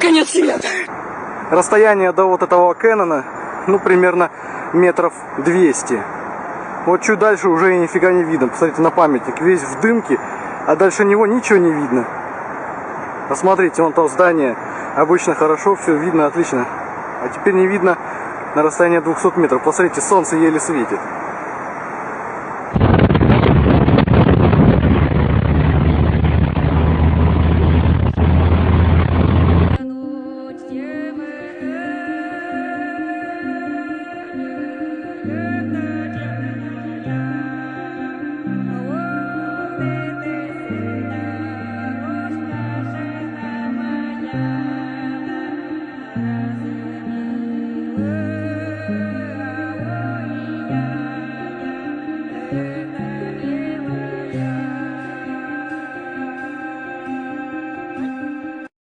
конец света. Расстояние до вот этого Кэнона, ну, примерно метров 200. Вот чуть дальше уже нифига не видно. Посмотрите на памятник, весь в дымке, а дальше него ничего не видно. Посмотрите, вон там здание. Обычно хорошо, все видно, отлично. А теперь не видно на расстоянии 200 метров. Посмотрите, солнце еле светит.